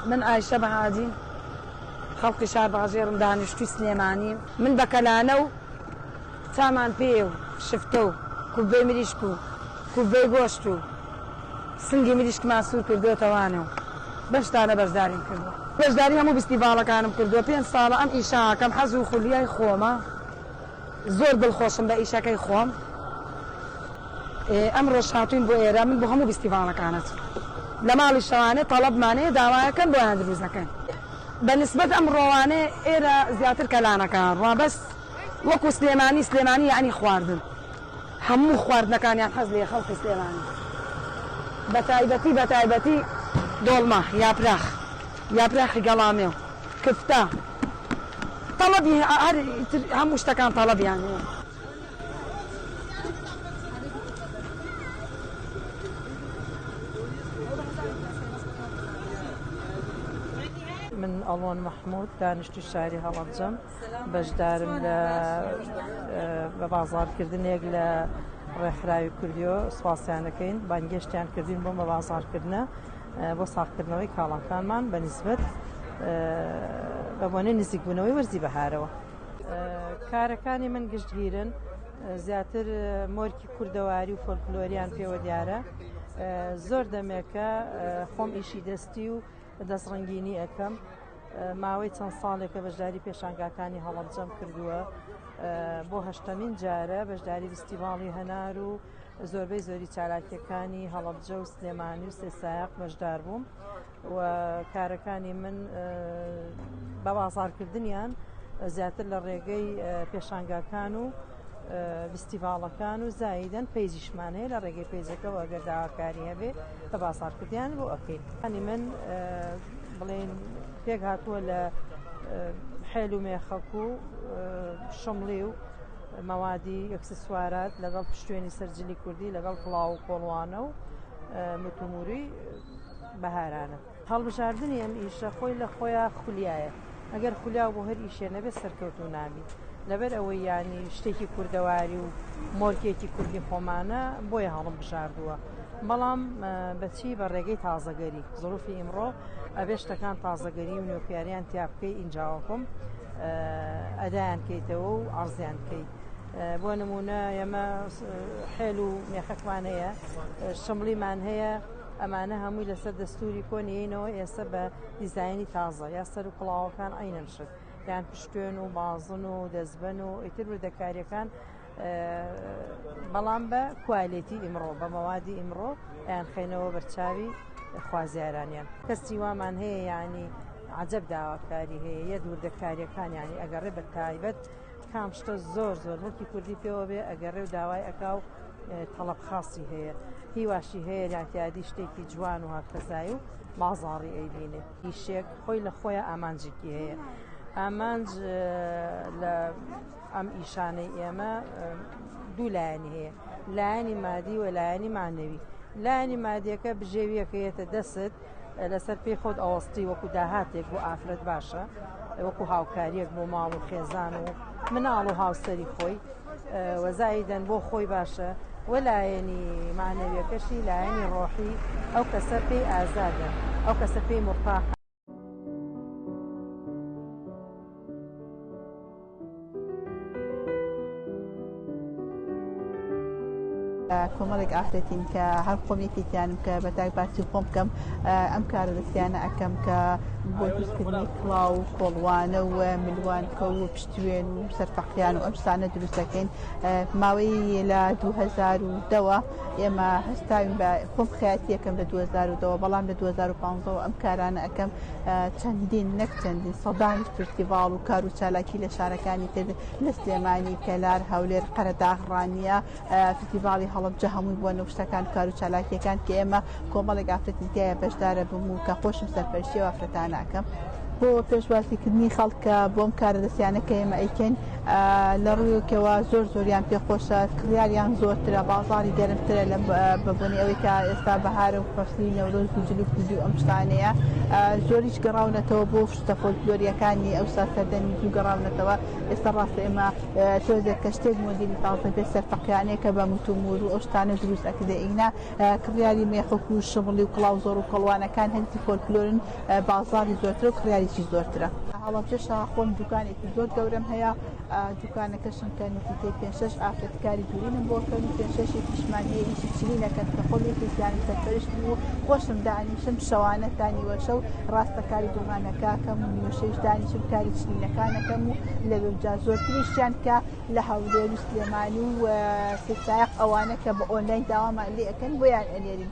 من عایشە بەهادی خەڵکی شار باژێرم دانیشتووی سلێمانی من بە کەلانە و چامان پێ و شفتە و کوبەی مریشک و کوبەی گۆشت و سنگی مریشکمان سوور کردوێتەوانە و بەشدانە بەشداریم کردووە بەشداری هەموو فستیڤاڵەکانم کردووە 5 ساڵە ئەم ئیشاکەم حەز و خولیای خۆمە زۆر دڵخۆشم بە ئیشەکەی خۆم ئەم ڕۆژ هاتوین بۆ ئێرە من بۆ هەموو فستیڤاڵەکانت لە ماڵی شەوانێ تەڵەبمانەیە داوایەکەن بۆیان دروستەکەن بەنسبەت ئەم ڕۆوانێ ئێرە زیاتر کەلانەکان ڕابەس وەکو سلێمانی یعنی خواردن هەموو خواردنەکانیان حەز لێ خەڵکی سلێمانی بەتایبەتی دۆڵمە یاپراخی گەڵامێ و کفتە تەڵەبی هەموو شتەکان تەڵەبیان هەیە. من ئەڵۆن مەحموود دانیشتووی شاری هەڵەبجەم بەشدارم لە بە بازاڕکردنێک لە ڕێکخراوی کوردیۆ سوپاسیان دەکەین بانگێشتیان کردین بۆ بە بازاڕکردنە بۆ ساختکردنەوەی کاڵاکانمان بە نیسبەت بە بۆنەی نزیکبوونەوەی وەرزی بەهارەوە. کارەکانی من گشتگیرن زیاتر مۆرکی کوردەواری و فۆلکلۆریان پێوە دیارە زۆر دەمێکە خۆم ئیشی دەستی و دەستڕەنگینی ئەەکەم ماوەی چەند ساڵێکە بەشداری پێشانگاکانی هەڵەبجەم کردووە بۆ هەشتەمین جارە بەشداری فستیڤاڵی هەنار و زۆربەی زۆری چالاکیەکانی هەڵەبجە و سلێمانی و سێسایق بەشدار بووم و کارەکانی من بە بازاڕکردنیان زیاتر لە ڕێگەی پێشانگاکان و فستیڤاڵەکان و زایدەن پەیزیشمان هەیە لە ڕێگەی پەیزەکەەوە ئەگەر داواکاری هەبێ بە بازاڕکردیان بۆ ئەەکەین. ئەنی من بڵێن پێک هاتووە لە حێل و مێخەک و شمڵی و مەوادی ئەکسسوارات لەگەڵ پشتێنی سەرجلی کوردی لەگەڵ پڵاو و کۆڵوانە و متموری بەهارانە. هەڵبژاردننی ئەم ئیشە خۆی لە خۆیان خولیایە ئەگەر خولیا بۆ هەر ئیشێ نەبێت سەرکەوتو نابی لەبەر ئەوەی ینی شتێکی کوردەواری و مۆرکێکی کوردی خۆمانە بۆیە هەڵم بژاردووە بەڵام بەچی بە ڕێگەی تازەگەری زۆروفی ئیمڕۆ ئەبێ شتەکان تازەگەری و نوێکیاریان تیا بکەی ئینجاوەکەم ئەدایان کەیتەوە و ئارزیان بکەیت. بۆ نمونە ئێمە حێل و مێخەکمان هەیە شمڵیمان هەیە ئەمانە هەمووی لەسەر دەستوری کۆنیینەوە ئێستا بە دیزایانی تازە یا سەر و کڵاوەکان ئەینەنشت یان پشتێن و بازن و دەستبەن و ئیتر وردەکاریەکان بەڵام بە کوالێتی ئیمڕۆ بە مەوادی ئیمڕۆ یان خەینەوە بەرچاوی خوازیارانیان کەسی وامان هەیە ینی عەجەب داواکاری هەیە یە دووردەکاریەکان ینی ئەگەڕێ بە تایبەت کام شتە زۆر مڵکی کوردی پێوە بێ ئەگەڕێ و داوای ئەکا و تەڵەب خاصی هەیە هیواشی هەیە لاتیادی شتێکی جوان و هاکەزایی و بازاڕی ئەیبینێ هیچێک خۆی لە خۆیان ئامانجێکی هەیە ئامانج لە ئەم ئیشانەی ئێمە دوو لایەنی هەیە لایەنی مادی و لایەنی مانەوی لایەنی مادیەکە بژێویەکەیەتە دەست لەسەر پێی خۆت ئەوەستی وەکو داهاتێک بۆ ئافرەت باشە وەکو هاوکاریەک بۆ ماڵ و خێزان و مناڵ و هاوسەری خۆی وەزایدەن بۆ خۆی باشە وەلایەنی مانەویەکەشی لایەنی ڕۆحی ئەو کەسە پێی ئازادە ئەو کەسە پێی مرتاح کۆمەڵێک ئافرەتین کە هەر خۆمیەکێکیانم کە بە تایبەتی خۆم بکەم ئەم کارە دەستیانە ئەەکەم کە بۆ دروستکردنی کڵاو و کۆڵوانە و ملوانکە و پشتوێن و سەرفەقیان و ئەم شتانە دروست دەکەین ماوەی لە 2010ەوە ئێمە هەستاوین بە خۆم خەیاتی یەکەم لە 2010ەوە بەڵام لە 2015ەوە ئەم کارانە ئەەکەم چەندین نەک چەندین سەدانی فستیڤاڵ و کار و چالاکی لە شارەکانی تر لە سلێمانی کەلار هەولێر قەرەداغ ڕانیە فستیڤاڵی هەڵەبجە هەمووی بووە نەو شتەکان کار و چالاکیەکان کە ئێمە کۆمەڵێک ئافرەتی تایە بەشدارە بووم و کە خۆشم سەرپەرشتی و ئافرەتانەکەم بۆ پێشوازیکردنی خەڵکە بۆم کارە دەستیانە کە ئێمە ئەیکەین لە ڕوویەکەوە زۆریان پێخۆشە کڕیاریان زۆرترە بازاڕی گەرمترە لە بەبوونی ئەوەی کە ئێستا بەهارە و فەسلی نەورۆز و جلوکردی و ئەم شتانەیە زۆریش گەڕاونەتەوە بۆ شتە فۆلکلۆریەکانی ئەوسا سەردەمی زوو گەڕاونەتەوە ئێستا ڕاستە ئێمە تۆزێک کە شتێک مۆدیلی تازە بێت سەرفەقیانەیە کە بە موتومور و ئەو شتانە دروست ئەکردە ئینا کڕیاری مێخۆک و شڵی و کڵاو زۆر و کەڵوانەکان هەندی فۆلکلۆرن بازاڕی زۆرترە و کڕیاریی زۆرترە هەڵەبجەشە خۆم دوکانێکی زۆر گەورەم هەیە دوکانەکەشم کە نزیکەی 5-6 ئافرەتکاری دوورینم بۆ کەم 5-6 پیشمانیە ئیشی چلینەکەن کە خۆڵێکیانی سەرپەرشت بوو خۆشم دانیشم شەوانە تانیوەشە و ڕاستەکاری دوغانەکەکەم و نیوەشەیش دانیشم کاری چلینەکانەکەم و لە بەجا زۆرتریشیان کە لە هەولێر و سلێمانی و سێچایق ئەوانە کە بە ئۆنلاین داوامان لێ ئەەکەن بۆیان ئەنێرین